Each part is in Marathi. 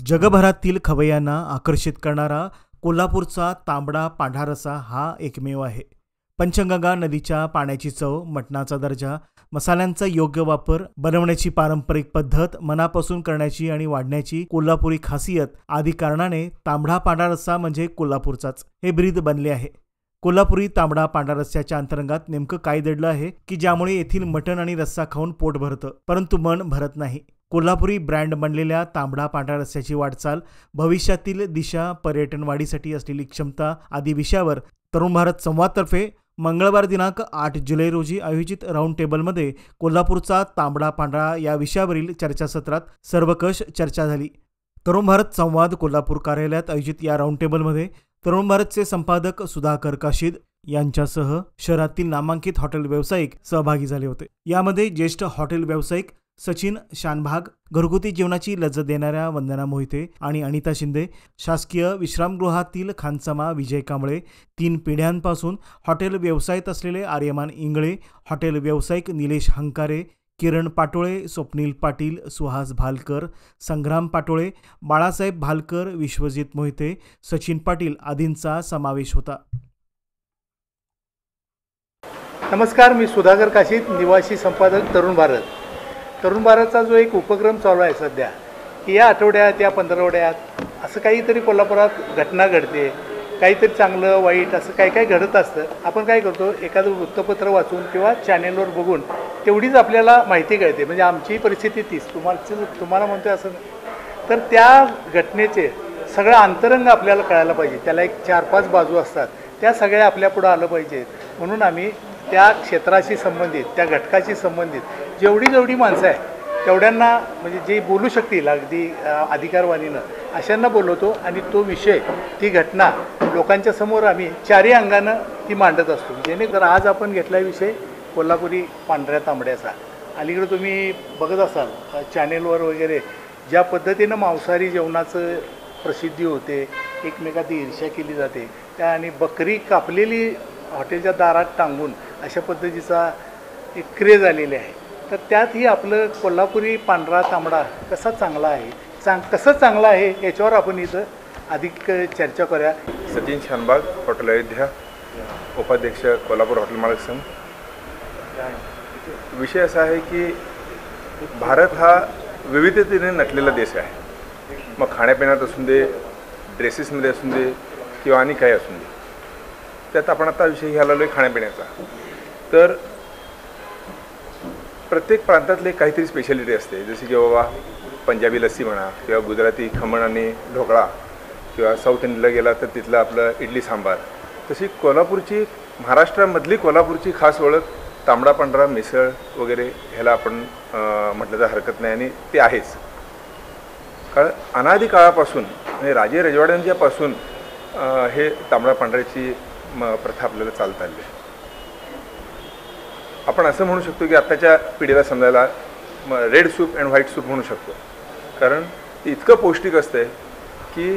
जगभरातील खवय्यांना आकर्षित करणारा कोल्हापूरचा तांबडा पांढरा रस्सा हा एकमेव आहे. पंचगंगा नदीच्या पाण्याची चव, मटणाचा दर्जा, मसाल्यांचा योग्य वापर, बनवण्याची पारंपरिक पद्धत, मनापासून करण्याची आणि वाढण्याची कोल्हापुरी खासियत आदी कारणाने तांबडा पांढरा रस्सा म्हणजे कोल्हापूरचाच हे ब्रीद बनले आहे. कोल्हापुरी तांबडा पांढरा रस्स्याच्या अंतर्गत नेमकं काय दडलं आहे की ज्यामुळे येथील मटण आणि रस्सा खाऊन पोट भरतं परंतु मन भरत नाही. कोल्हापुरी ब्रँड बनलेल्या तांबडा पांढरा रस्स्याची वाटचाल, भविष्यातील दिशा, पर्यटन वाढीसाठी असलेली क्षमता आदी विषयावर तरुण भारत संवादतर्फे मंगळवार दिनांक 8 जुलै रोजी आयोजित राऊंड टेबलमध्ये कोल्हापूरचा तांबडा पांढरा या विषयावरील चर्चासत्रात सर्वकष चर्चा झाली. तरुण भारत संवाद कोल्हापूर कार्यालयात आयोजित या राऊंड टेबलमध्ये तरुण भारतचे संपादक सुधाकर काशीद यांच्यासह शहरातील नामांकित हॉटेल व्यावसायिक सहभागी झाले होते. यामध्ये ज्येष्ठ हॉटेल व्यावसायिक सचिन शानभाग, घरगुती जेवणाची लज्जत देणाऱ्या वंदना मोहिते आणि अनिता शिंदे, शासकीय विश्रामगृहातील खानसमा विजय कांबळे, 3 पिढ्यांपासून हॉटेल व्यवसायात असलेले आर्यमान इंगळे, हॉटेल व्यावसायिक निलेश हंकारे, किरण पाटोळे, स्वप्नील पाटील, सुहास भालकर, संग्राम पाटोळे, बाळासाहेब भालकर, विश्वजित मोहिते, सचिन पाटील आदींचा समावेश होता. नमस्कार, मी सुधाकर काशीद, निवासी संपादक तरुण भारत. तरुण भारतचा जो एक उपक्रम चालू आहे सध्या की या आठवड्यात, या 15 असं काहीतरी कोल्हापुरात घटना घडते, काहीतरी चांगलं वाईट असं काही काही घडत असतं. आपण काय करतो, एखादं वृत्तपत्र वाचून किंवा चॅनेलवर बघून तेवढीच आपल्याला माहिती कळते. म्हणजे आमची परिस्थिती तीच, तुम्हाला म्हणतो असं. तर त्या घटनेचे सगळं अंतरंग आपल्याला कळायला पाहिजे. त्याला एक 4-5 बाजू असतात, त्या सगळ्या आपल्या पुढं आलं पाहिजे. म्हणून आम्ही त्या क्षेत्राशी संबंधित, त्या घटकाशी संबंधित जेवढी माणसं आहे तेवढ्यांना, म्हणजे जे बोलू शकतील अगदी अधिकारवाणीनं, अशांना बोलवतो आणि तो विषय, ती घटना लोकांच्या समोर आम्ही 4ही अंगानं ती मांडत असतो. जेणेकरून आज आपण घेतला विषय कोल्हापुरी पांढऱ्या तांबड्याचा. अलीकडे तुम्ही बघत असाल चॅनेलवर वगैरे ज्या पद्धतीनं मांसाहारी जेवणाचं प्रसिद्धी होते, एकमेकाची ईर्ष्या केली जाते, त्या आणि बकरी कापलेली हॉटेलच्या दारात टांगून अशा पद्धतीचा एक क्रेज आलेली आहे. तर त्यातही आपलं कोल्हापुरी पांढरा तांबडा कसा चांगला आहे, कसं चांगला आहे याच्यावर आपण इथं अधिक चर्चा करूया. सचिन शानबाग, हॉटेल अयोध्या, उपाध्यक्ष कोल्हापूर हॉटेल मालक संघ. विषय असा आहे की भारत हा विविधतेने नटलेला देश आहे. मग खाण्यापिण्यात असून दे, ड्रेसेसमध्ये असून दे किंवा आणि काही असून दे. त्यात आपण आता विषय घ्यायला आलो आहे खाण्यापिण्याचा. तर प्रत्येक प्रांतातले काहीतरी स्पेशालिटी असते. जसे की बाबा पंजाबी लस्सी म्हणा, किंवा गुजराती खमण आणि ढोकळा, किंवा साऊथ इंडियाला गेला तर तिथलं आपलं इडली सांबार. तशी कोल्हापूरची, महाराष्ट्रामधली कोल्हापूरची खास ओळख तांबडा पांढरा मिसळ वगैरे ह्याला आपण म्हटलं तर हरकत नाही, आणि ते आहेच. कारण अनादी काळापासून म्हणजे राजे रजवाड्यांच्यापासून हे तांबडा पांढऱ्याची प्रथा आपल्याला चालत आली आहे. आपण असं म्हणू शकतो की आत्ताच्या पिढीला समजायला red soup and white soup म्हणू शकतो. कारण ते इतकं पौष्टिक असतं की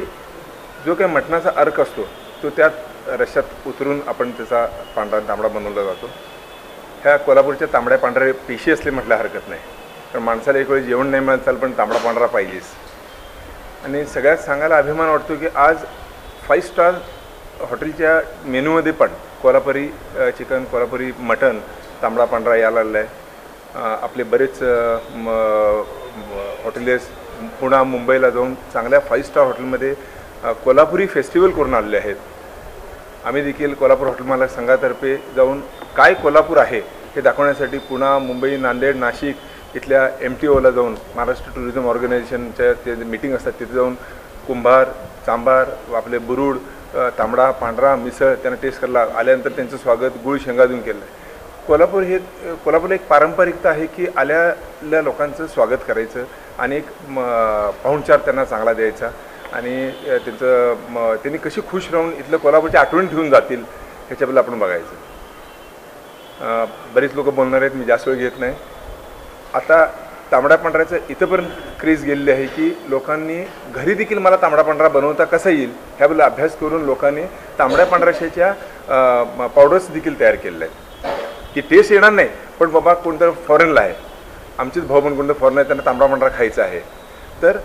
जो काही मटणाचा अर्क असतो तो त्यात रश्श्यात उतरून आपण त्याचा पांढरा तांबडा बनवला जातो. ह्या कोल्हापूरच्या तांबड्या पांढऱ्या पेशी असले म्हटलं हरकत नाही. कारण माणसाला एक वेळी जेवण नाही मिळत चाल, पण तांबडा पांढरा पाहिजेच. आणि सगळ्यात सांगायला अभिमान वाटतो की आज 5 स्टार हॉटेलच्या मेनूमध्ये पण कोल्हापुरी चिकन, कोल्हापुरी मटण, तांबडा पांढरा यायला आलेला आहे. आपले बरेच हॉटेल्स पुणे, मुंबईला जाऊन चांगल्या 5 स्टार हॉटेलमध्ये कोल्हापुरी फेस्टिवल करून आलेले आहेत. आम्ही देखील कोल्हापूर हॉटेल मालक संघातर्फे जाऊन काय कोल्हापूर आहे हे दाखवण्यासाठी पुणे, मुंबई, नांदेड, नाशिक इथल्या MTOला जाऊन, महाराष्ट्र टुरिझम ऑर्गनायझेशनच्या ते मीटिंग असतात तिथे जाऊन कुंभार, चांबार, आपले बुरुड, तांबडा पांढरा मिसळ त्यांना टेस्ट करायला आल्यानंतर त्यांचं स्वागत गुळ शेंगा देऊन केलं आहे. कोल्हापूरला एक पारंपरिकता आहे की आलेल्या लोकांचं स्वागत करायचं आणि एक पाहुणचार त्यांना चांगला द्यायचा, आणि त्यांचं त्यांनी कशी खुश राहून इथलं कोल्हापूरची आठवण ठेवून जातील ह्याच्याबद्दल आपण बघायचं. बरीच लोक बोलणार आहेत, मी जास्त वेळ घेत नाही. आता तांबडा पांढऱ्याचं इथंपर्यंत क्रेज गेलेली आहे की लोकांनी घरी देखील मला तांबडा पांढरा बनवता कसा येईल ह्याबद्दल अभ्यास करून लोकांनी तांबड्या पांढऱ्याच्या पावडर्स देखील तयार केलेल्या आहेत. की टेस्ट येणार नाही, पण बाबा कोणतं फॉरेनला आहे, आमचेच भाऊ पण कोणतं फॉरेन आहे, त्यांना तांबडा पांढरा खायचा आहे, तर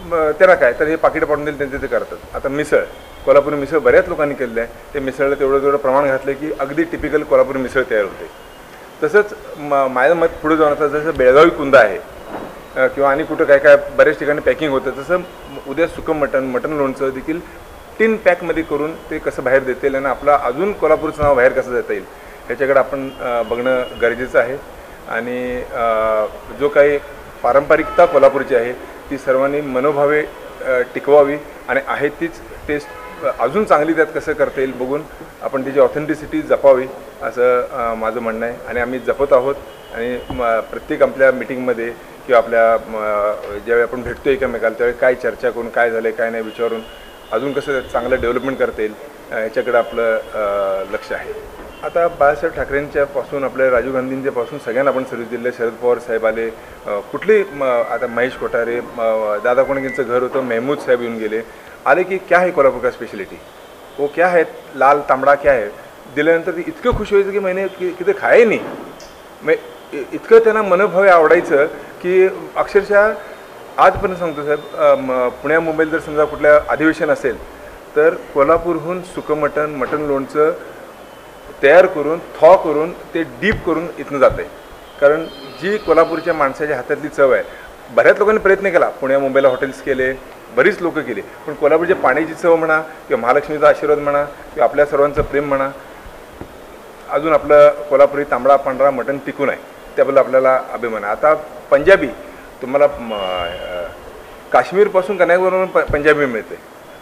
त्यांना काय तर हे पाकिटं पाडून दिली त्यांचे ते करतात. आता मिसळ, कोल्हापुरी मिसळ बऱ्याच लोकांनी केलेलं आहे. ते मिसळला तेवढं प्रमाण घातलं की अगदी टिपिकल कोल्हापुरी मिसळ तयार होते. तसंच माझं मत पुढे जाऊन आता जसं बेळगावी कुंदा आहे किंवा आणि कुठं काय काय बऱ्याच ठिकाणी पॅकिंग होतं, तसं उद्या सुकं मटण लोणचं देखील टिन पॅकमध्ये करून ते कसं बाहेर देता येईल आणि आपला अजून कोल्हापूरचं नाव बाहेर कसं देता येईल ह्याच्याकडे आपण बघणं गरजेचं आहे. आणि जो काही पारंपरिकता कोल्हापूरची आहे ती सर्वांनी मनोभावे टिकवावी आणि आहे तीच टेस्ट अजून चांगली त्यात कसं करता येईल बघून आपण त्याची ऑथेंटिसिटी जपावी असं माझं म्हणणं आहे. आणि आम्ही जपत आहोत. आणि प्रत्येक आपल्या मिटिंगमध्ये किंवा आपल्या ज्यावेळी आपण भेटतो एकमेकाला त्यावेळी काय चर्चा करून काय झालं काय नाही विचारून अजून कसं चांगलं डेव्हलपमेंट करता येईल याच्याकडे आपलं लक्ष आहे. आता बाळासाहेब ठाकरेंच्यापासून आपल्या राजीव गांधींच्यापासून सगळ्यांना आपण सर्व्हिस दिली. शरद पवार साहेब आले, कुठली आता महेश कोठारे, दादा कोंडकेंचं घर होतं, महमूद साहेब येऊन गेले, आले की क्या है कोल्हापूर का स्पेशलिटी, वो क्या है, लाल तांबडा क्या है, दिल्यानंतर ते इतकं खुश व्हायचं की मैंने किती खाय नाही. मग इतकं त्यांना मनोभावे आवडायचं की अक्षरशः आजपर्यंत सांगतो साहेब, पुण्या मुंबईला जर समजा कुठल्या अधिवेशन असेल तर कोल्हापूरहून सुकं मटण लोणचं तयार करून थॉ करून ते डीप करून इथनं जातं आहे. कारण जी कोल्हापूरच्या माणसाच्या हातातली चव आहे, बऱ्याच लोकांनी प्रयत्न केला, पुण्या मुंबईला हॉटेल्स केले, बरीच लोकं केली, पण कोल्हापूरच्या पाण्याची चव म्हणा किंवा महालक्ष्मीचा आशीर्वाद म्हणा किंवा आपल्या सर्वांचं प्रेम म्हणा, अजून आपलं कोल्हापुरी तांबडा पांढरा मटण टिकून आहे, त्याबद्दल आपल्याला अभिमान आहे. आता पंजाबी तुम्हाला काश्मीरपासून कन्याकुमारीवरून पंजाबी मिळते,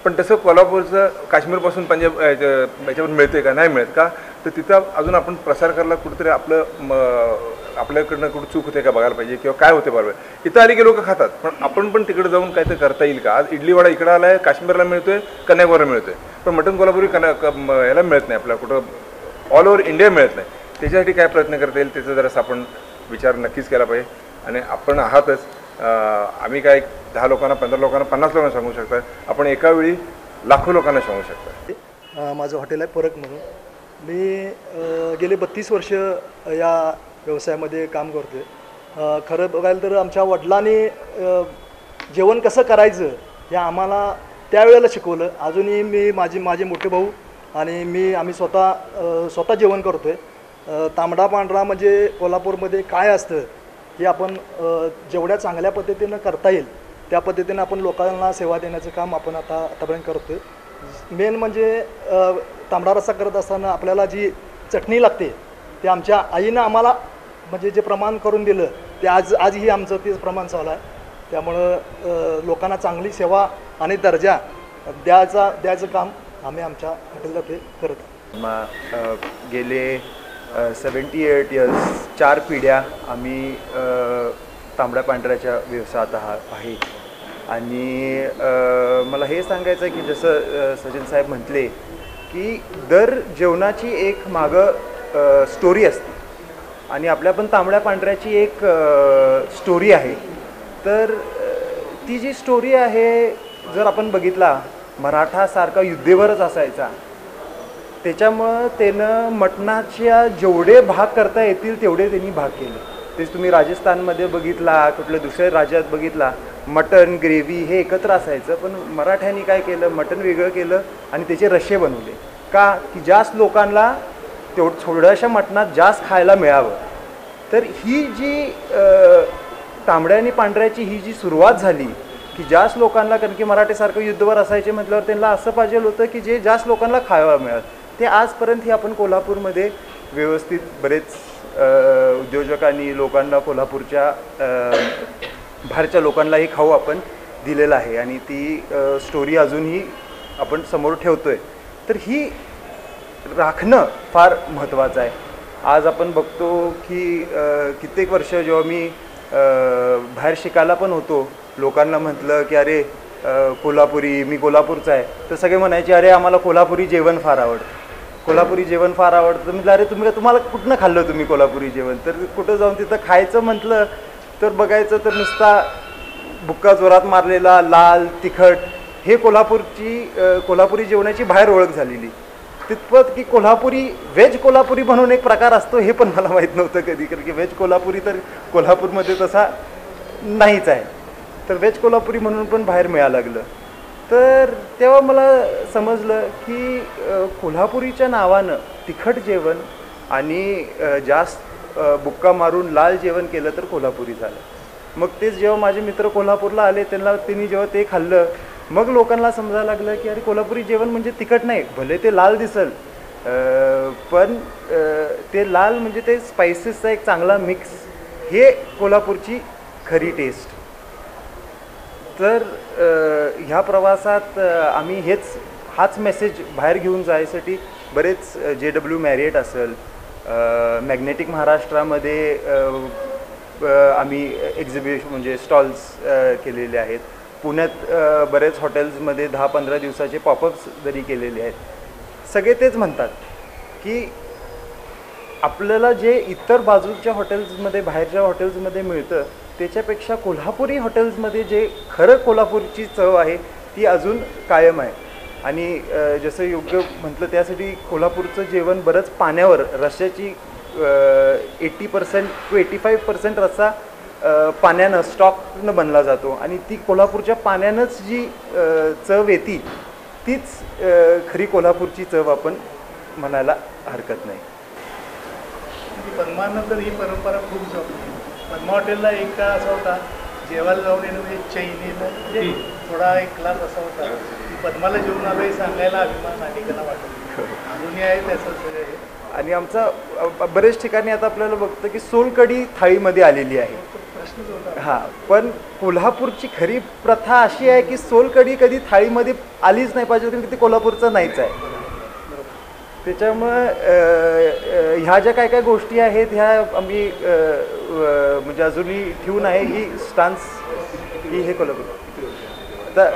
पण तसं कोल्हापूरचं काश्मीरपासून पंजाब याच्यावर मिळते का, नाही मिळत का, तर तिथं अजून आपण प्रसार करायला कुठेतरी आपल्याकडनं कुठं चूक होते का बघायला पाहिजे किंवा काय होते बरोबर. इथं आली की लोक खातात, पण आपण पण तिकडे जाऊन काय ते करता येईल का. आज इडली वडा इकडं आला आहे, काश्मीरला मिळतोय, कन्याकुमारीला मिळतोय, पण मटण कोल्हापुरी ह्याला मिळत नाही, आपल्या कुठं ऑल ओव्हर इंडिया मिळत नाही. त्याच्यासाठी काय प्रयत्न करता येईल त्याचा जरासं आपण विचार नक्कीच केला पाहिजे. आणि आपण आहातच, आम्ही काय 10 लोकांना 15 लोकांना 50 लोकांना सांगू शकता, आपण एका वेळी लाखो लोकांना सांगू शकता. माझं हॉटेल आहे परक म्हणून. मी गेले 32 वर्ष या व्यवसायामध्ये काम करतो आहे. खरं बघायला तर आमच्या वडिलांनी जेवण कसं करायचं हे आम्हाला त्यावेळेला शिकवलं. अजूनही मी माझे मोठे भाऊ आणि आम्ही स्वतः जेवण करतो आहे. तांबडा पांढरा म्हणजे कोल्हापूरमध्ये काय असतं हे आपण जेवढ्या चांगल्या पद्धतीनं करता येईल त्या पद्धतीनं आपण लोकांना सेवा देण्याचं काम आपण आतापर्यंत करतो आहे. मेन म्हणजे तांबडा रस्सा करत असताना आपल्याला जी चटणी लागते ते आमच्या आईनं आम्हाला म्हणजे जे प्रमाण करून दिलं ते आजही आमचं तेच प्रमाण चालू आहे. त्यामुळं लोकांना चांगली सेवा आणि दर्जा द्यायचं काम आम्ही आमच्या हॉटेलला करत गेले 78 इयर्स 4 पिढ्या आम्ही तांबड्या पांढऱ्याच्या व्यवसायात आहे. आणि मला हे सांगायचं आहे की जसं सचिन साहेब म्हटले की दर जेवणाची एक मागं स्टोरी असते आणि आपल्या पण तांबड्या पांढऱ्याची एक स्टोरी आहे. तर ती जी स्टोरी आहे जर आपण बघितला, मराठासारखा युद्धेवरच असायचा, त्याच्यामुळं त्यानं मटणाच्या जेवढे भाग करता येतील तेवढे त्यांनी भाग केले. तेच तुम्ही राजस्थानमध्ये बघितला, कुठल्या दुसऱ्या राज्यात बघितला, मटण ग्रेव्ही हे एकत्र असायचं, पण मराठ्यांनी काय केलं, मटण वेगळं केलं आणि त्याचे रश्शे बनवले. का की जास्त लोकांना थोड्याशा मटणात जास्त खायला मिळावं. तर ही जी तांबड्या आणि पांढऱ्याची ही जी सुरुवात झाली की जास्त लोकांना, कारण की मराठीसारखं युद्धवर असायचे म्हटल्यावर त्यांना असं पाहिजे होतं की जे जास्त लोकांना खायला मिळत, ते आजपर्यंत ही आपण कोल्हापूरमध्ये व्यवस्थित बरेच उद्योजकांनी लोकांना, कोल्हापूरच्या बाहेरच्या लोकांना हे खाऊ आपण दिलेलं आहे आणि ती स्टोरी अजूनही आपण समोर ठेवतो आहे. तर ही राखणं फार महत्त्वाचं आहे. आज आपण बघतो की कित्येक वर्ष जेव्हा मी बाहेर शिकायला पण होतो, लोकांना म्हटलं की अरे कोल्हापुरी, मी कोल्हापूरचा आहे, तर सगळे म्हणायचे अरे आम्हाला कोल्हापुरी जेवण फार आवडतं, कोल्हापुरी जेवण फार आवडतं. तर म्हटलं अरे तुम्हाला कुठनं खाल्लं तुम्ही कोल्हापुरी जेवण. तर कुठं जाऊन तिथं खायचं म्हटलं तर बघायचं तर नुसता बुक्का जोरात मारलेला लाल तिखट हे कोल्हापुरी जेवणाची बाहेर ओळख झालेली. तितपत की व्हेज कोल्हापुरी म्हणून एक प्रकार असतो हे पण मला माहीत नव्हतं कधी, कारण की व्हेज कोल्हापुरी तर कोल्हापूरमध्ये तसा नाहीच आहे. तर व्हेज कोल्हापुरी म्हणून पण बाहेर मिळायला लागलं. तर तेव्हा मला समजलं की कोल्हापुरीच्या नावानं तिखट जेवण आणि जास्त बुक्का मारून लाल जेवण केलं तर कोल्हापुरी झालं. मग तेच जेव्हा माझे मित्र कोल्हापूरला आले त्यांनी जेव्हा ते खाल्लं, मग लोकांना समजायला लागलं की अरे कोल्हापुरी जेवण म्हणजे तिखट नाही, भले ते लाल दिसल पण ते लाल म्हणजे ते स्पायसेसचा एक चांगला मिक्स, हे कोल्हापूरची खरी टेस्ट. तर ह्या प्रवासात आम्ही हाच मेसेज बाहेर घेऊन जायसाठी बरेच JW मॅरिएट असेल, मॅग्नेटिक महाराष्ट्रामध्ये आम्ही एक्झिबिशन म्हणजे स्टॉल्स केलेले आहेत. पुण्यात बरेच हॉटेल्समध्ये 10-15 दिवसाचे पॉपअप्स जरी केलेले आहेत. सगळे तेच म्हणतात की आपल्याला जे इतर बाजूच्या हॉटेल्समध्ये बाहेरच्या हॉटेल्समध्ये मिळतं त्याच्यापेक्षा कोल्हापुरी हॉटेल्समध्ये जे खरं कोल्हापूरची चव आहे ती अजून कायम आहे. आणि जसं योग्य म्हटलं त्यासाठी कोल्हापूरचं जेवण बरंच पाण्यावर, रश्श्याची 80% to 85% रस्सा पाण्यानं स्टॉकनं बनला जातो आणि ती कोल्हापूरच्या पाण्यानंच जी चव येते तीच खरी कोल्हापूरची चव आपण म्हणायला हरकत नाही. पद्मानंतर ही परंपरा खूप जपली. पद्मा हॉटेलला एक काळ असा होता, जेवायला जाऊन येणं म्हणजे चैनीनं म्हणजे थोडा एक क्लास असा होता की पद्माला जेवून आलो हे सांगायला अभिमान अनेकांना वाटतो. अजूनही आहे त्याचं सगळं. आणि आमचा बरेच ठिकाणी आता आपल्याला बघतं की सोलकढी थाळीमध्ये आलेली आहे. हां, पण कोल्हापूरची खरी प्रथा अशी आहे की सोलकढी कधी थाळीमध्ये आलीच नाही पाहिजे, कारण ती कोल्हापूरचं नाहीच आहे. त्याच्यामुळं ह्या ज्या काय काय गोष्टी आहेत ह्या आम्ही म्हणजे अजूनही ठेवून आहे ही स्टान्स ही हे कोल्हापूर. आता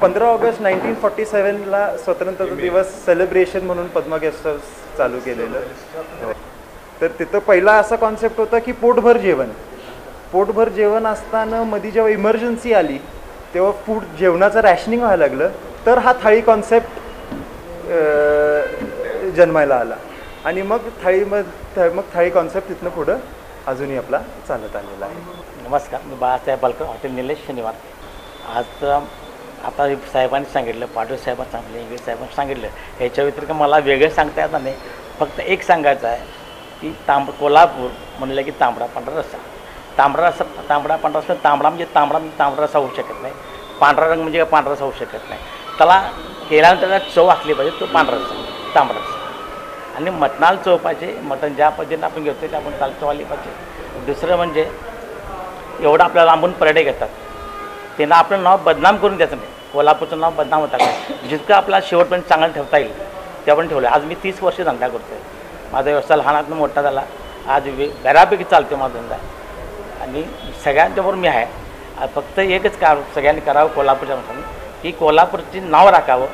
15 ऑगस्ट 1947ला स्वतंत्रता दिवस सेलिब्रेशन म्हणून पद्मा गेस्ट हाऊस चालू केलेलं. तर तिथं पहिला असा कॉन्सेप्ट होता की पोटभर जेवण असताना मध्ये जेव्हा इमर्जन्सी आली तेव्हा जेवणाचं रॅशनिंग व्हायला लागलं, तर हा थाळी कॉन्सेप्ट जन्मायला आला. आणि मग थाळी कॉन्सेप्ट तिथनं पुढं अजूनही आपला चालत आलेला आहे. नमस्कार, मी बाळासाहेब बालकर, हॉटेल निलेश शनिवार. आज आता साहेबांनी सांगितलं, पाटील साहेबांनी सांगितलं, इंग्लिश साहेबांनी सांगितलं, ह्याच्या व्यतिरिक्त मला वेगळं सांगता येत नाही. फक्त एक सांगायचं आहे की कोल्हापूर म्हणलं की तांबडा पांढरा रस्सा. तांबडा पांढरा रस्सा, तांबडा म्हणजे तांबडा रस्सा होऊ शकत नाही, पांढरा रंग म्हणजे पांढरा रस्सा होऊ शकत नाही. त्याला केल्यानंतर त्याला चव असली पाहिजे, तो पांढरा रस्सा, तांबडा रस्सा. आणि मटणाला चव पाहिजे, मटण ज्या पद्धतीने आपण घेतो ते आपण त्याला चव आली पाहिजे. दुसरं म्हणजे एवढं आपल्याला लांबून पर्यटक येतात, त्यांना आपलं नाव बदनाम करून द्यायचं नाही. कोल्हापूरचं नाव बदनाम होता का, जितकं आपला शेवटपर्यंत चांगलं ठेवता येईल ते आपण ठेवलं. आज मी 30 वर्ष धंदा करतो आहे. माझा व्यवसाय लहानातून मोठा झाला, आज बऱ्यापैकी चालतो माझा धंदा. आणि सगळ्यांच्याबरोबर मी आहे. फक्त एकच सगळ्यांनी करावं कोल्हापूरच्या माणसांनी की कोल्हापूरची नाव राखावं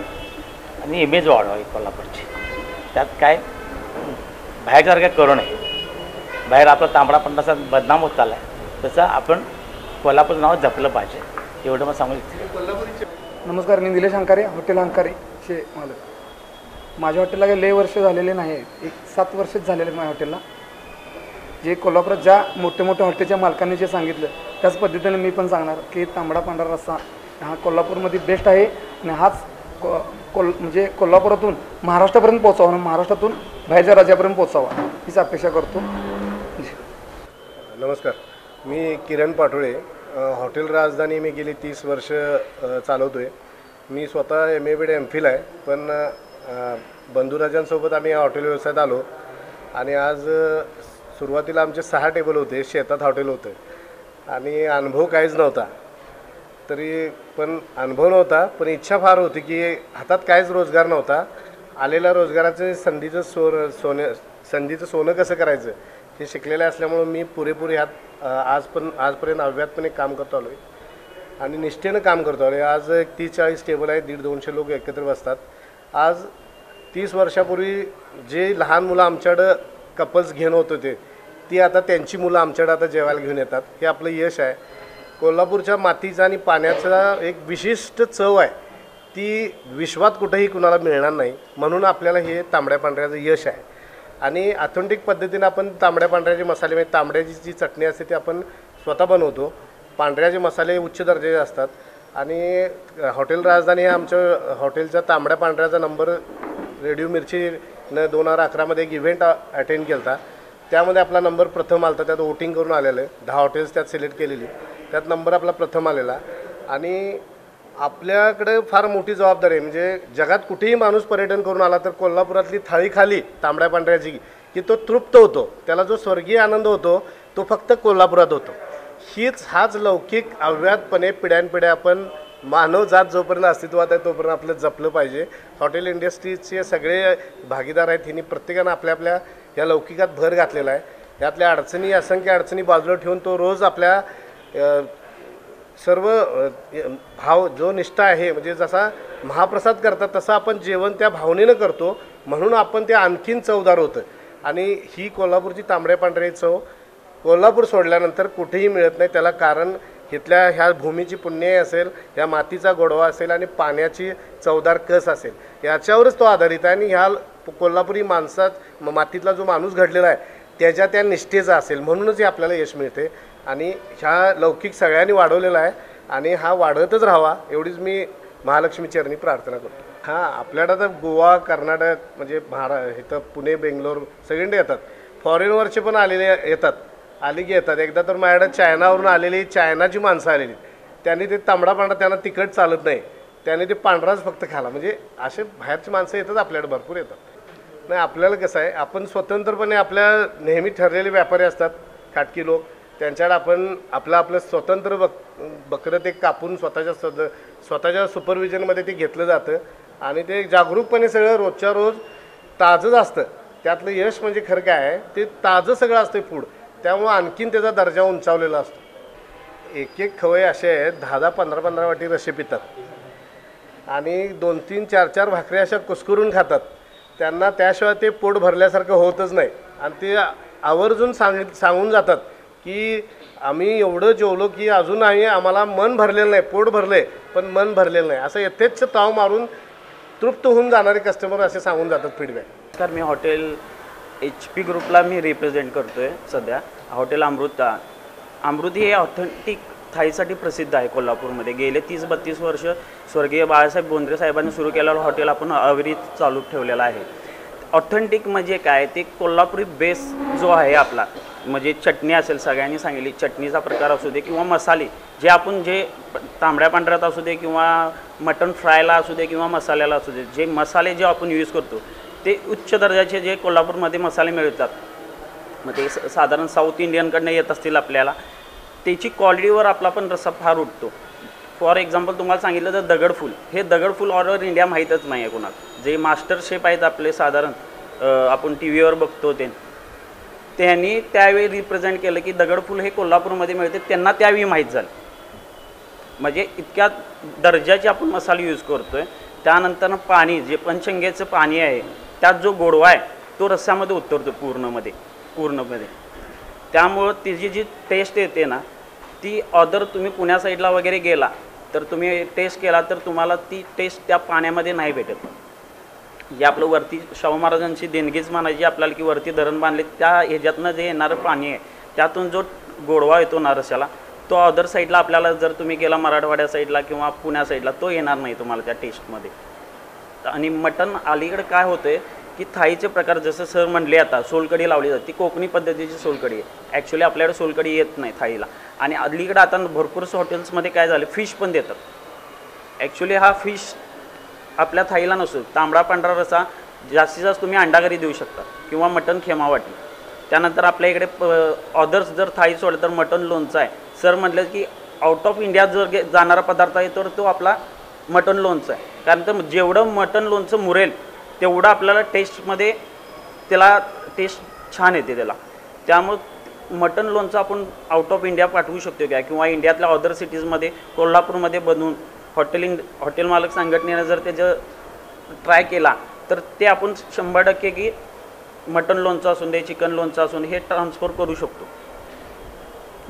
आणि इमेज वाढवावी कोल्हापूरची. त्यात काय बाहेरसारखं करू नये. बाहेर आपला तांबडा पंढराचा बदनाम होत चालला आहे, तसं आपण कोल्हापूरचं नाव जपलं पाहिजे, एवढं मग सांगू इच्छिते. नमस्कार, मी निलेश अंकारे, हॉटेल अंकारेचे मालक. माझ्या हॉटेलला काही लय वर्ष झालेले नाही आहेत, 7 वर्षच झालेले माझ्या हॉटेलला. जे कोल्हापुरात ज्या मोठ्या हॉटेलच्या मालकांनी जे सांगितलं त्याच पद्धतीने मी पण सांगणार की तांबडा पांढरा रस्सा हा कोल्हापूरमध्ये बेस्ट आहे. आणि हाच म्हणजे कोल्हापुरातून महाराष्ट्रापर्यंत पोचावा आणि महाराष्ट्रातून बाहेरच्या राज्यापर्यंत पोचावा हीच अपेक्षा करतो. नमस्कार, मी किरण पाटोळे, हॉटेल राजधानी मी गेली 30 वर्ष चालवतो आहे. मी स्वतः MA MPhil आहे, पण बंधुराजांसोबत आम्ही या हॉटेल व्यवसायात आलो. आणि आज सुरुवातीला आमचे 6 टेबल होते, शेतात हॉटेल होतं आणि अनुभव काहीच नव्हता. तरी पण अनुभव नव्हता, पण इच्छा फार होती की हातात काहीच रोजगार नव्हता. आलेल्या रोजगाराचं संधीचं सोनं कसं करायचं हे शिकलेलं असल्यामुळं मी पुरेपूर ह्यात आजपर्यंत अव्याहतपणे काम करतो आलो आहे आणि निष्ठेनं काम करतो आलो आहे. आज 30-40 टेबल आहेत, 150-200 लोक एकत्र बसतात. आज 30 वर्षापूर्वी जे लहान मुलं आमच्याकडं कपल्स घेऊन होत होते ती आता त्यांची मुलं आमच्याकडे आता जेवायला घेऊन येतात. हे आपलं यश आहे. कोल्हापूरच्या मातीचा आणि पाण्याचा एक विशिष्ट चव आहे, ती विश्वात कुठेही कुणाला मिळणार नाही. म्हणून आपल्याला हे तांबड्या पांढऱ्याचं यश आहे. आणि ऑथेंटिक पद्धतीनं आपण तांबड्या पांढऱ्याचे मसाले म्हणजे तांबड्याची जी चटणी असते ती आपण स्वतः बनवतो. पांढऱ्याचे मसाले उच्च दर्जाचे असतात आणि हॉटेल राजधानी हे आमच्या हॉटेलचा तांबड्या पांढऱ्याचा नंबर रेडिओ मिरचीनं 2011मध्ये एक इव्हेंट अटेंड केला होता. त्यामध्ये आपला नंबर प्रथम आला होता. त्यात वोटिंग करून आलेलं आहे. 10 हॉटेल्स त्यात सिलेक्ट केलेली. त्यात नंबर आपला प्रथम आलेला. आणि आपल्याकडे फार मोठी जबाबदारी आहे. म्हणजे जगात कुठेही माणूस पर्यटन करून आला तर कोल्हापुरातली थाळी खाली तांबड्या पांढऱ्याची की तो तृप्त होतो. त्याला जो स्वर्गीय आनंद होतो तो फक्त कोल्हापुरात होतो. हाच लौकिक अव्यातपणे पिढ्यानपिढ्या आपण मानवजात जोपर्यंत अस्तित्वात आहे तोपर्यंत आपलं जपलं पाहिजे. हॉटेल इंडस्ट्रीचे सगळे भागीदार आहेत. हिनी प्रत्येकानं आपल्या आपल्या या लौकिकात भर घातलेला आहे. यातल्या अडचणी असंख्य अडचणी बाजूला ठेवून तो रोज आपल्या सर्व भाव जो निष्ठा आहे म्हणजे जसा महाप्रसाद करतात तसं आपण जेवण त्या भावनेनं करतो म्हणून आपण ते आणखीन चवदार होतं. आणि ही कोल्हापूरची तांबड्या पांढऱ्या चव कोल्हापूर सोडल्यानंतर कुठेही मिळत नाही. त्याला कारण इथल्या ह्या भूमीची पुण्य असेल, ह्या मातीचा गोडवा असेल आणि पाण्याची चवदार कस असेल याच्यावरच तो आधारित आहे. आणि ह्या कोल्हापुरी मातीतला जो माणूस घडलेला आहे त्याच्या त्या निष्ठेचा असेल म्हणूनच हे आपल्याला यश मिळते. आणि ह्या लौकिक सगळ्यांनी वाढवलेला आहे आणि हा वाढतच राहावा एवढीच मी महालक्ष्मी चरणी प्रार्थना करतो. हां, आपल्याकडं आता गोवा, कर्नाटक म्हणजे इथं पुणे, बेंगलोर सगळीकडे येतात. फॉरेनवरचे पण आलेले येतात. एकदा तर माझ्याकडे चायनावरून आलेली चायनाची माणसं आलेली. त्यांनी ते तांबडा पांढरा त्यांना तिखट चालत नाही. त्यांनी ते पांढराच फक्त खाला. म्हणजे असे बाहेरची माणसं येतात आपल्याकडे भरपूर येतात. नाही आपल्याला कसं आहे आपण स्वतंत्रपणे आपल्या नेहमी ठरलेले व्यापारी असतात खाटकी लोक त्यांच्याकडे आपण आपलं स्वतंत्र बकरं ते कापून स्वतःच्या सुपरविजनमध्ये ते घेतलं जातं आणि ते जागरूकपणे सगळं रोजच्या रोज ताजंच असतं. त्यातलं यश म्हणजे खरं काय आहे ते ताजं सगळं असतं फूड. त्यामुळं आणखीन त्याचा दर्जा उंचावलेला असतो. एक खवय असे आहेत 10-10, 15-15 वाटी रश्शे पितात आणि 2-3, 4-4 भाकरी अशा कुस्करून खातात. त्यांना त्याशिवाय ते पोट भरल्यासारखं होतच नाही. आणि ते आवर्जून सांगून जातात की आम्ही एवढं जेवलो की अजूनही आम्हाला मन भरलेलं नाही. पोट भरले पण मन भरलेलं नाही असं यथेच्छ ताव मारून तृप्त होऊन जाणारे कस्टमर असे सांगून जातात फीडबॅक. तर मी हॉटेल HP ग्रुपला मी रिप्रेझेंट करतो आहे सध्या. हॉटेल अमृत हे ऑथेंटिक थाळीसाठी प्रसिद्ध आहे कोल्हापूरमध्ये. गेले 30-32 वर्ष स्वर्गीय बाळासाहेब बोंद्रे साहेबांनी सुरू केलेलं हॉटेल आपण अविरत चालू ठेवलेलं आहे. ऑथेंटिक म्हणजे काय ते कोल्हापुरी बेस जो आहे आपला म्हणजे चटणी असेल सगळ्यांनी सांगितली चटणीचा प्रकार असू दे किंवा मसाले जे आपण जे तांबड्या पांढऱ्यात असू दे किंवा मटण फ्रायला असू दे किंवा मसाल्याला असू दे जे मसाले जे आपण यूज करतो ते उच्च दर्जाचे जे कोल्हापूरमध्ये मसाले मिळतात मग ते साधारण साऊथ इंडियनकडनं येत असतील आपल्याला त्याची क्वालिटीवर आपला पण रस्सा फार उठतो. फॉर एक्झाम्पल तुम्हाला सांगितलं तर दगडफूल हे दगडफूल ऑल ओव्हर इंडिया माहीतच नाही आहे कोणाला. जे मास्टर शेफ आहेत आपले साधारण आपण TV वर बघतो त्यांनी त्यावेळी रिप्रेझेंट केलं की दगडफूल हे कोल्हापूरमध्ये मिळते त्यांना त्यावेळी माहीत झालं. म्हणजे इतक्या दर्जाचे आपण मसाले यूज करतो आहे. त्यानंतर पाणी जे पंचगंगेचं पाणी आहे त्यात जो गोडवा आहे तो रस्स्यामध्ये उतरतो पूर्णमध्ये. त्यामुळं त्याची जी टेस्ट येते ना ती अदर तुम्ही पुण्या साईडला वगैरे गेला तर तुम्ही टेस्ट केला तर तुम्हाला ती टेस्ट त्या पाण्यामध्ये नाही भेटत. जे आपलं वरती शाहू महाराजांची देणगीच म्हणायची आपल्याला की वरती धरण बांधले त्या ह्याच्यातनं जे येणारं पाणी आहे त्यातून जो गोडवा येतो ना रस्स्याला तो अदर साईडला आपल्याला जर तुम्ही गेला मराठवाड्या साईडला किंवा पुण्या साईडला तो येणार नाही तुम्हाला त्या टेस्टमध्ये. आणि मटण अलीकडे काय होतं आहे की थाळीचे प्रकार जसं सर म्हणले आता सोलकढी लावली जाते ती कोकणी पद्धतीची सोलकढी आहे. ॲक्च्युली आपल्याकडे सोलकढी येत नाही थाळीला. आणि अलीकडे आता भरपूरसं हॉटेल्समध्ये काय झालं फिश पण देतात. ॲक्च्युली हा फिश आपल्या थाळीला नसतो. तांबडा पांढरा रस्सा जास्तीत जास्त तुम्ही अंडाकरी देऊ शकता किंवा मटण खेमा वाटी. त्यानंतर आपल्या इकडे अदर्स जर थाळी सोडलं तर मटण लोणचं आहे. सर म्हटलं की आउट ऑफ इंडिया जर जाणारा पदार्थ आहे तर तो आपला मटण लोणचं आहे. कारण तर जेवढं मटण लोणचं मुरेल तेवढं आपल्याला टेस्टमध्ये त्याला टेस्ट छान येते त्याला. त्यामुळं मटण लोणचं आपण आउट ऑफ इंडिया पाठवू शकतो का किंवा इंडियातल्या अदर सिटीजमध्ये कोल्हापूरमध्ये बनवून हॉटेल मालक संघटनेनं जर त्याचं ट्राय केला तर ते आपण 100% की मटण लोणचं असून दे चिकन लोणचं असून हे ट्रान्सफर करू शकतो.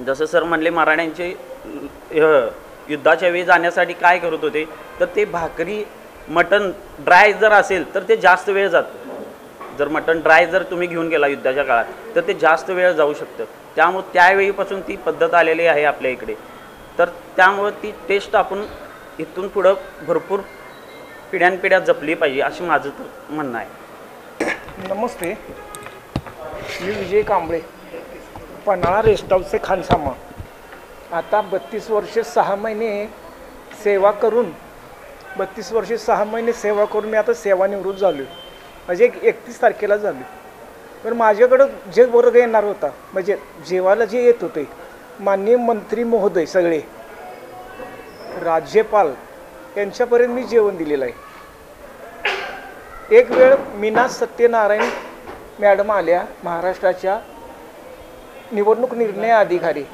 जसं सर म्हणले मराठ्यांचे युद्धाच्या वेळी जाण्यासाठी काय करत होते तर ते भाकरी मटण ड्राय जर असेल तर ते जास्त वेळ जातं. जर मटण ड्राय जर तुम्ही घेऊन गेला युद्धाच्या काळात तर ते जास्त वेळ जाऊ शकतं. त्यामुळे त्यावेळीपासून ती पद्धत आलेली आहे आपल्या इकडे. तर त्यामुळं ती टेस्ट आपण इथून पुढं भरपूर पिढ्यानपिढ्या जपली पाहिजे अशी माझं तर म्हणणं आहे. नमस्ते, मी विजय कांबळे, पन्हाळा रेस्ट हाऊसचे खानसामा. आता 32 वर्षे 6 महिने सेवा करून 32 वर्षे 6 महिने सेवा करून मी आता सेवानिवृत्त झालो आहे. म्हणजे 31 तारखेला झालो. तर माझ्याकडं जे वर्ग येणार होता, म्हणजे जेवायला जे येत होते, माननीय मंत्री महोदय सगळे, राज्यपाल यांच्यापर्यंत मी जेवण दिलेलं आहे. एक वेळ मीना सत्यनारायण मॅडम आल्या, महाराष्ट्राच्या निवडणूक निर्णय अधिकारी,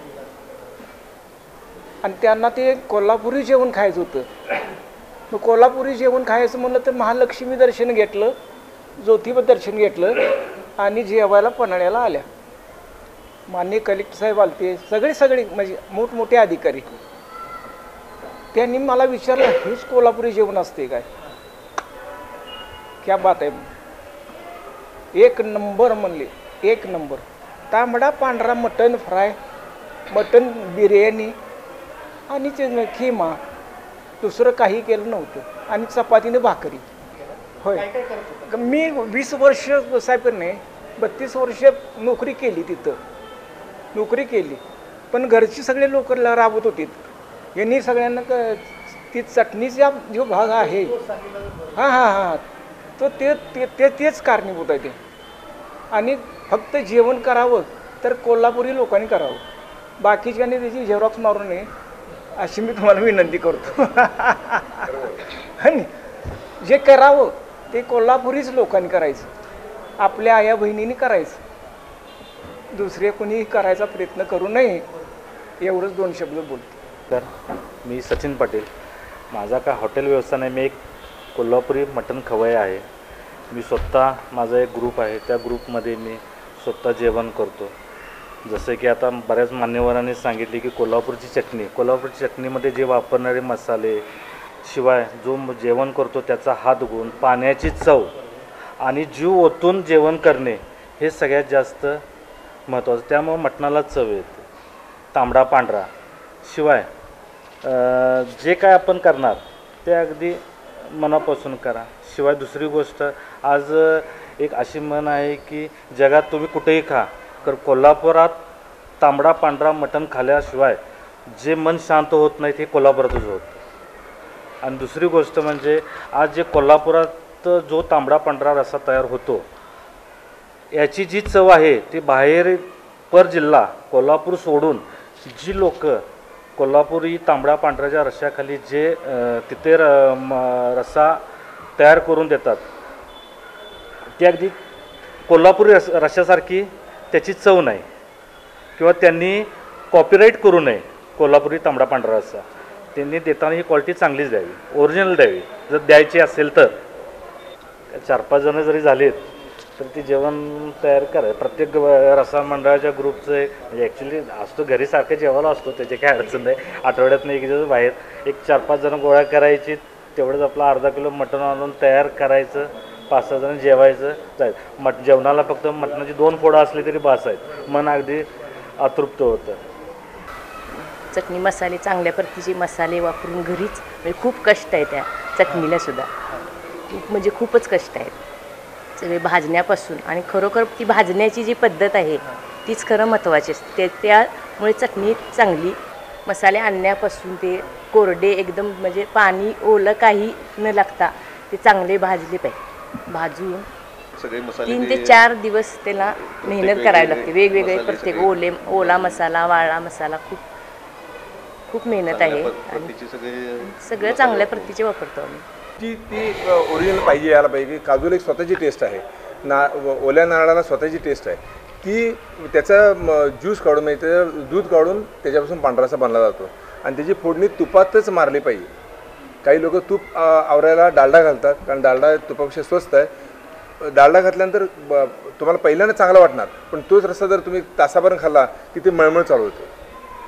आणि त्यांना ते कोल्हापुरी जेवण खायचं होतं. मग कोल्हापुरी जेवण खायचं म्हणलं तर महालक्ष्मी दर्शन घेतलं, ज्योतिबा दर्शन घेतलं आणि जेवायला पन्हाळ्याला आल्या. माननीय कलेक्टर साहेब आलते, सगळे म्हणजे मोठमोठे अधिकारी. त्यांनी मला विचारलं, हेच कोल्हापुरी जेवण असते काय? क्या बात आहे, एक नंबर म्हणले, एक नंबर. तांबडा पांढरा मटन फ्राय, मटन बिर्याणी आणि ते खिमा, दुसरं काही केलं नव्हतं, आणि चपातीने भाकरी. होय, मी 20 वर्ष साहेब नाही 32 वर्ष नोकरी केली, तिथं नोकरी केली. पण घरची सगळे लोक राबत होती. यांनी सगळ्यांना ती चटणीचा जो भाग आहे, हां हां हां, तो तेच कारणीभूत आहे ते. आणि फक्त जेवण करावं तर कोल्हापुरी लोकांनी करावं, बाकीच्यांनी त्याची झेरॉक्स मारू नये अशी मी तुम्हाला विनंती करतो. आणि जे करावं ते कोल्हापुरीच लोकांनी करायचं, आपल्या आया बहिणींनी करायचं, दुसरे कोणीही करायचा प्रयत्न करू नये. एवढंच 2 शब्द बोलतो. तर मी सचिन पाटील, माझा काय हॉटेल व्यवसाय नाही, मी एक कोल्हापुरी मटण खवय्या आहे. मी स्वतः, माझा एक ग्रुप आहे, त्या ग्रुपमध्ये मी स्वतः जेवण करतो. जसं की आता बऱ्याच मान्यवरांनी सांगितले की कोल्हापूरची चटणीमध्ये जे वापरणारे मसाले, शिवाय जो जेवण करतो त्याचा हात गुण, पाण्याची चव आणि जीव ओतून जेवण करणे हे सगळ्यात जास्त महत्त्वाचं. त्यामुळं मटणाला चव येते, तांबडा पांढरा. शिवाय जे काय आपण करणार ते अगदी मनापासून करा. शिवाय दुसरी गोष्ट, आज एक अशी म्हण आहे की जगात तुम्ही कुठेही खा, तर कोल्हापुरात तांबडा पांढरा मटण खाल्ल्याशिवाय जे मन शांत होत नाही ते कोल्हापुरातच होतं. आणि दुसरी गोष्ट म्हणजे, आज जे कोल्हापुरात जो तांबडा पांढरा रस्सा तयार होतो, याची जी चव आहे ती बाहेर पर जिल्हा कोल्हापूर सोडून जी लोक कोल्हापुरी तांबडा पांढऱ्याच्या रश्श्याखाली जे तिथे रस्सा तयार करून देतात, ती अगदी कोल्हापुरी रश्श्यासारखी त्याची चव नाही, किंवा त्यांनी कॉपीराईट करू नये कोल्हापुरी तांबडा पांढरा रस्सा. त्यांनी देताना ही क्वालिटी चांगलीच द्यावी, ओरिजिनल द्यावी. जर द्यायची असेल तर 4-5 जणं जरी झालीत तर ती जेवण तयार करायचं. प्रत्येक रस्सा मंडळाच्या ग्रुपचं म्हणजे ॲक्च्युली असतो, घरी सारखं जेवायला असतो, त्याची काही अडचण नाही. आठवड्यातनं एक दिवस बाहेर एक 4-5 जणं गोळा करायची, तेवढंच आपलं अर्धा किलो मटण आणून तयार करायचं, 5-6 जण जेवायचं, जायचं. जेवणाला फक्त मटणाची 2 फोडं असली तरी बास आहेत, मन अगदी अतृप्त होतं. चटणी मसाले चांगल्या प्रतीचे मसाले वापरून घरीच, म्हणजे खूप कष्ट आहे त्या चटणीला सुद्धा, म्हणजे खूपच कष्ट आहेत सगळे भाजण्यापासून. आणि खरोखर ती भाजण्याची जी पद्धत आहे तीच खरं महत्त्वाची असते. त्यामुळे चटणी चांगली, मसाले आणण्यापासून ते कोरडे एकदम, म्हणजे पाणी ओलं काही न लागता ते चांगले भाजले पाहिजे. भाजून 3 ते 4 दिवस त्याला मेहनत करावी लागते, वेगवेगळे प्रत्येक ओला मसाला, वाळा मसाला, खूप मेहनत आहे. आणि सगळं चांगल्या प्रतीचे वापरतो आम्ही. ती ओरिजिनल पाहिजे, यायला पाहिजे. काजूला एक स्वतःची टेस्ट आहे, ओल्या नारळाला स्वतःची टेस्ट आहे. ती त्याचा ज्यूस काढून, म्हणजे त्याचं दूध काढून त्याच्यापासून पांढरासा बनला जातो, आणि त्याची फोडणी तुपातच मारली पाहिजे. काही लोक तूप आवरायला डालडा घालतात, कारण डालडा तुपापेक्षा स्वस्त आहे. डालडा घातल्यानंतर तुम्हाला पहिल्यांदा चांगला वाटणार, पण तोच रस्सा जर तुम्ही तासाभर खाल्ला की ते मळमळ चालू होते,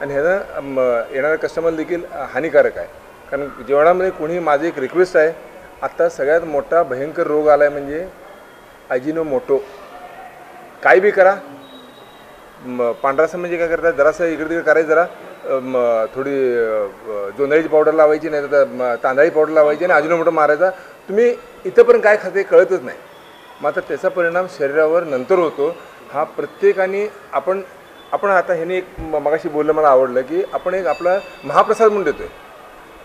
आणि ह्यानं येणाऱ्या कस्टमर देखील हानिकारक आहे. कारण जेवणामध्ये कोणी, माझी एक रिक्वेस्ट आहे, आत्ता सगळ्यात मोठा भयंकर रोग आला आहे म्हणजे अजिनोमोटो. काय बी करा, पांढरासा म्हणजे काय करतात, जरासं इकडे तिकडे करायचं, जरा थोडी जोंधळीची पावडर लावायची, नाही तर तांदळी पावडर लावायची आणि अजिनोमोटो मारायचा. तुम्ही इथंपर्यंत काय खाते कळतच नाही. मात्र त्याचा परिणाम शरीरावर नंतर होतो. हा प्रत्येकाने आपण आता ह्याने एक मगाशी बोललं मला आवडलं की आपण एक आपला महाप्रसाद म्हणून देतो आहे.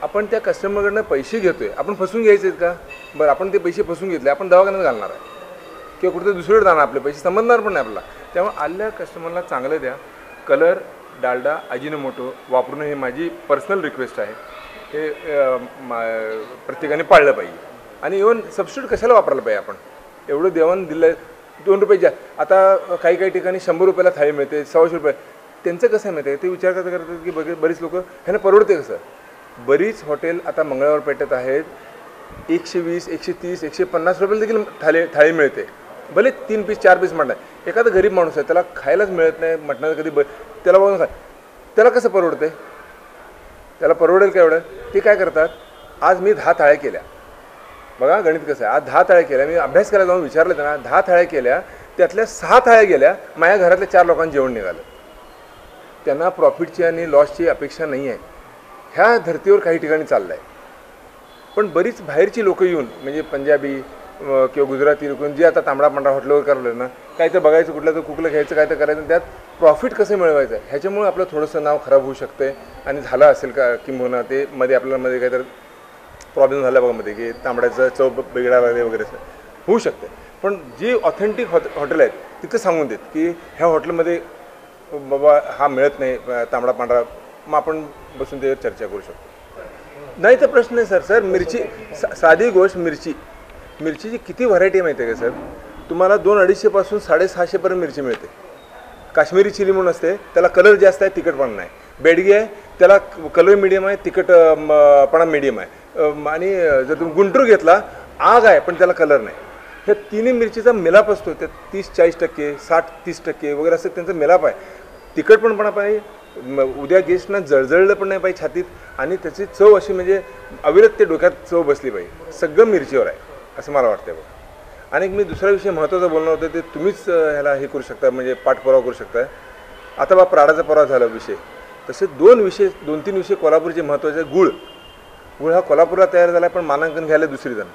आपण त्या कस्टमरकडनं पैसे घेतो आहे. आपण फसवून घ्यायचे आहेत का? बरं, आपण ते पैसे फसवून घेतले, आपण दवाखान्यात घालणार आहे किंवा कुठे दुसरीकडे जाणार, आपले पैसे समजणार पण नाही आपल्याला. त्यामुळे आल्या कस्टमरला चांगलं द्या. कलर, डालडा, अजिनोमोटो वापरणं ही माझी पर्सनल रिक्वेस्ट आहे. हे प्रत्येकाने पाळलं पाहिजे. आणि इव्हन सबस्टिट्यूट कशाला वापरायला पाहिजे? आपण एवढं देवान दिलं, 2 रुपये आता काही ठिकाणी 100 रुपयाला थाळी मिळते, 100 रुपये. त्यांचं कसं आहे माहिती आहे, ते विचार करतात की बरीच लोक ह्यांना परवडते कसं. बरीच हॉटेल आता मंगळवार पेठेत आहेत, 120, 130, 150 रुपयाला देखील थाळी मिळते. भले 3 पीस 4 पीस मटण. एखादा गरीब माणूस आहे, त्याला खायलाच मिळत नाही मटणाचं कधी, त्याला बघून खाय, त्याला कसं परवडते? त्याला परवडेल का एवढं? ते काय करतात, आज मी 10 थाळ्या केल्या. बघा गणित कसं आहे. आज 10 थाळ्या केल्या, मी अभ्यास करायला जाऊन विचारलं त्यांना, 10 थाळ्या केल्या, त्यातल्या 6 थाळ्या गेल्या, माझ्या घरातल्या 4 लोकांना जेवण निघालं. त्यांना प्रॉफिटची आणि लॉसची अपेक्षा नाही आहे. ह्या धर्तीवर काही ठिकाणी चाललं आहे. पण बरीच बाहेरची लोकं येऊन, म्हणजे पंजाबी किंवा गुजराती लोक जे आता तांबडा पांढरा हॉटेलवर करलं ना, काय तर बघायचं, कुठलं तर कुकलं घ्यायचं, काय तर करायचं, त्यात प्रॉफिट कसं मिळवायचं, ह्याच्यामुळे आपलं थोडंसं नाव खराब होऊ शकतं आहे. आणि झालं असेल का किंबहुना ते मध्ये आपल्याला काहीतरी प्रॉब्लेम झाला बघा मध्ये, की तांबड्याचं चव बिघडायला लागले वगैरे होऊ शकते. पण जी ऑथेंटिक हॉटेल आहेत तिथं सांगून देत की ह्या हॉटेलमध्ये बाबा हा मिळत नाही तांबडा पांढरा, मग आपण बसून त्यावर चर्चा करू शकतो. नाही तर प्रश्न आहे सर मिरची, साधी गोष्ट मिरचीची किती व्हरायटी माहिती आहे का सर? तुम्हाला 200-250 650पर्यंत मिरची मिळते. काश्मीरी चिली म्हणून असते, त्याला कलर जास्त आहे, तिखटपणा नाही. बेडगी आहे, त्याला कलर मिडियम आहे, तिखटपणा मिडियम आहे. आणि जर तुम्ही गुंटूर घेतला, आग आहे पण त्याला कलर नाही. ह्या तिन्ही मिरचीचा मिलाप असतो. त्यात 30-40%, 60-30% वगैरे असं त्यांचा मिलाप आहे. तिखटपणा पाहिजे, उद्या गेस्टना जळजळलं पण नाही पाहिजे छातीत, आणि त्याची चव अशी म्हणजे अविरत ते डोक्यात चव बसली पाहिजे. सगळं मिरचीवर आहे असं मला वाटतं बघ. आणि मी दुसरा विषय महत्त्वाचा बोलणार होतं, ते तुम्हीच ह्याला हे करू शकता, म्हणजे पाठपुरावा करू शकता. आता बा प्राडाचा पुरावा झाला विषय, तसे 2-3 विषय कोल्हापूरचे महत्त्वाचे. गुळ हा कोल्हापूरला तयार झाला, पण मानांकन घ्यायला दुसरी जण.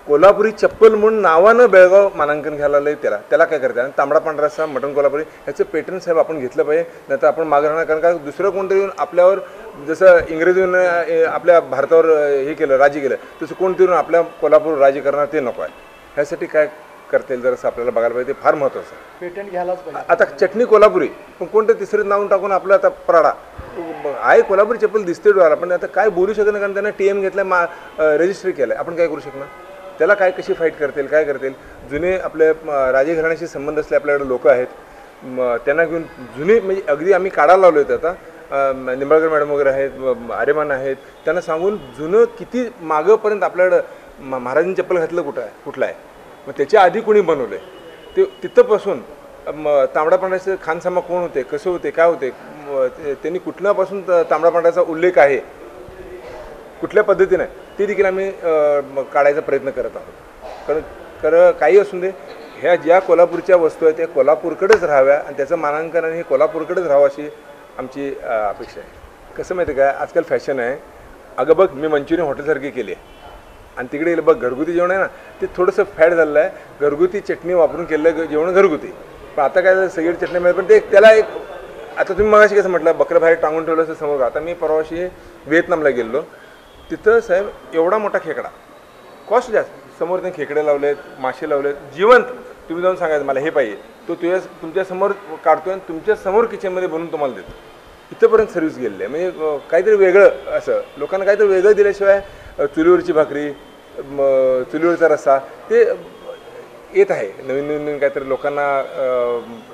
कोल्हापुरी चप्पल म्हणून नावानं बेळगाव मानांकन घ्यायला आलं. त्याला काय करते? आणि तांबडा पांढरा रस्सा, मटण कोल्हापुरी, ह्याचं पेटर्न साहेब आपण घेतलं पाहिजे. नाही तर आपण मागं राहणार. कारण का दुसरं कोणतरी येऊन आपल्यावर, जसं इंग्रजीनं आपल्या भारतावर हे केलं, राज्य केलं, तसं कोणतरी येऊन आपल्या कोल्हापूर राज्य करणार, ते नको आहे. ह्यासाठी काय करता येईल जरासं आपल्याला बघायला पाहिजे. ते फार महत्त्वाचं आहे. पेटंट घ्यायलाच पाहिजे. आता चटणी कोल्हापुरी, पण कोणतं तिसरं नाव टाकून आपलं आता पराडा आहे. कोल्हापुरी चप्पल दिसते डोळ्याला, पण आता काय बोलू शकत नाही, कारण त्यांना TM घेतला, रजिस्ट्री केलं. आपण काय करू शकणार? त्याला काय कशी फाईट करतील, काय करतील? जुने आपले राजघराण्याशी संबंध असले आपल्याकडे लोक आहेत, त्यांना घेऊन जुने, म्हणजे अगदी आम्ही काढायला लावले होते. आता निंबाळकर मॅडम वगैरे आहेत, आर्यमान आहेत, त्यांना सांगून जुनं किती मागंपर्यंत आपल्याकडं महाराजांनी चप्पल घातलं कुठलं आहे, मग त्याच्या आधी कोणी बनवलं आहे, ते तिथंपासून तांबडा पांढऱ्याचे खानसामा कोण होते, कसे होते, काय होते, त्यांनी कुठल्यापासून तांबडा पांढऱ्याचा उल्लेख आहे, कुठल्या पद्धतीने, ते देखील आम्ही काढायचा प्रयत्न करत आहोत. कारण काही असून दे, ह्या ज्या कोल्हापूरच्या वस्तू आहेत त्या कोल्हापूरकडेच राहाव्या, आणि त्याचं मानांकन हे कोल्हापूरकडेच राहावं अशी आमची अपेक्षा आहे. कसं माहिती आहे काय, आजकाल फॅशन आहे. अगं बघ, मी मंचुरियन हॉटेलसारखी केली आहे, आणि तिकडे गेलं बघ घरगुती जेवण आहे ना, ते थोडंसं फॅड झालेलं आहे. घरगुती चटणी वापरून केलेलं जेवण घरगुती, पण आता काय सगळी चटणी मिळेल, पण ते त्याला एक, आता तुम्ही मगाशी कसं म्हटलं बकरं बाहेर टांगून ठेवलं असं समोर. आता मी परवाशी व्हिएतनामला गेलो, तिथं साहेब एवढा मोठा खेकडा, कॉस्ट जास्त, समोर त्यांनी खेकडे लावलेत, मासे लावलेत, जिवंत. तुम्ही जाऊन सांगायचं मला हे पाहिजे, तो तुमच्यासमोर काढतो आणि तुमच्यासमोर किचनमध्ये बनवून तुम्हाला देतो. इथंपर्यंत सर्व्हिस गेलेली आहे. म्हणजे काहीतरी वेगळं, असं लोकांना काहीतरी वेगळं दिल्याशिवाय चुलीवरची भाकरी, चुलीवरचा रस्सा ते येत आहे. नवीन काहीतरी लोकांना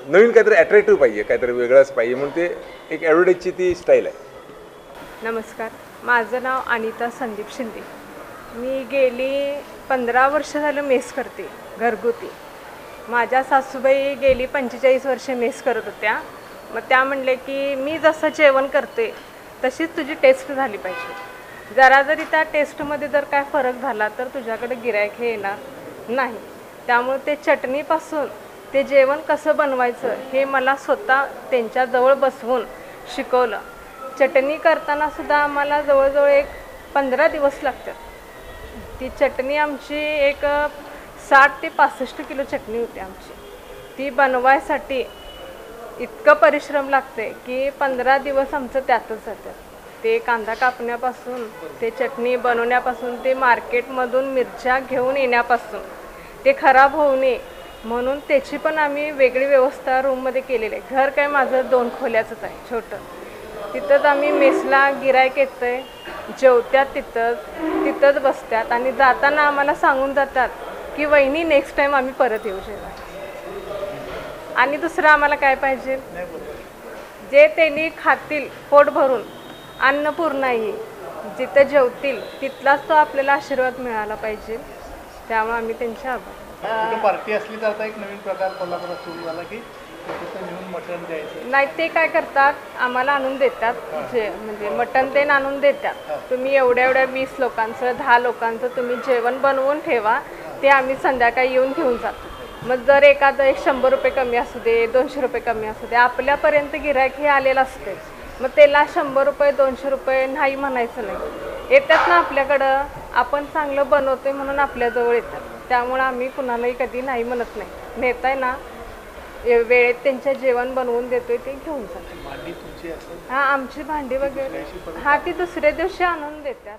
नवीन काहीतरी अट्रॅक्टिव्ह पाहिजे, काहीतरी वेगळंच पाहिजे, म्हणून ते एक ॲडव्हर्टाईजची ती स्टाईल आहे. नमस्कार, माझं नाव अनिता संदीप शिंदे. मी गेली 15 वर्ष झालं मेस करते घरगुती. माझ्या सासूबाई गेली 45 वर्ष मेस करत होत्या. मग त्या म्हणले की मी जसं जेवण करते तशीच तुझी टेस्ट झाली पाहिजे. जरा जरी त्या टेस्टमध्ये जर काय फरक झाला तर तुझ्याकडे गिऱ्हाईक हे येणार नाही. त्यामुळे ते चटणीपासून ते जेवण कसं बनवायचं हे मला स्वतः त्यांच्याजवळ बसवून शिकवलं. चटणी करताना सुद्धा आम्हाला जवळजवळ एक 15 दिवस लागतात. ती चटणी आमची एक 60 ते 65 किलो चटणी होते आमची. ती बनवायसाठी इतकं परिश्रम लागते की 15 दिवस आमचं त्यातच जातात. ते कांदा कापण्यापासून ते चटणी बनवण्यापासून ते मार्केटमधून मिरच्या घेऊन येण्यापासून ते खराब होऊ नये म्हणून त्याची पण आम्ही वेगळी व्यवस्था रूममध्ये केलेली आहे. घर काय माझं 2 खोल्याचंच आहे छोटं. तिथंच आम्ही मेसला गिरायक येतं आहे, जेवत्यात तिथंच बसतात आणि जाताना आम्हाला सांगून जातात की वहिनी नेक्स्ट टाईम आम्ही परत येऊ जेवायला. आणि दुसरं आम्हाला काय पाहिजे, जे त्यांनी खातील पोट भरून अन्नपूर्णा ही जिथं जेवतील तिथलाच तो आपल्याला आशीर्वाद मिळाला पाहिजे. त्यामुळे आम्ही त्यांचे आभार. पार्टी असली तर आता एक नवीन प्रकार कोल्हापुरात सुरू झाला की तिथं नेऊन मटण द्यायचं. नाही, ते काय करतात आम्हाला आणून देतात, जे म्हणजे मटण ते आणून देतात. तुम्ही एवढ्या 20 लोकांचं 10 लोकांचं तुम्ही जेवण बनवून ठेवा, ते आम्ही संध्याकाळी येऊन घेऊन जातो. मग जर एखादं 100 रुपये कमी असू दे 200 रुपये कमी असू दे, आपल्यापर्यंत गिऱ्हाईक हे आलेलं असते. मग त्याला 100 रुपये 200 रुपये नाही म्हणायचं नाही. येतात ना आपल्याकडं, आपण चांगलं बनवतोय म्हणून आपल्याजवळ येतात. त्यामुळं आम्ही कुणालाही कधी नाही म्हणत नाही. नेताय ना वेळेत त्यांच्या जेवण बनवून देतोय ते घेऊन जातो. भांडी तुमची असेल? हां, आमची भांडी वगैरे ती दुसऱ्या दिवशी आणून देतात.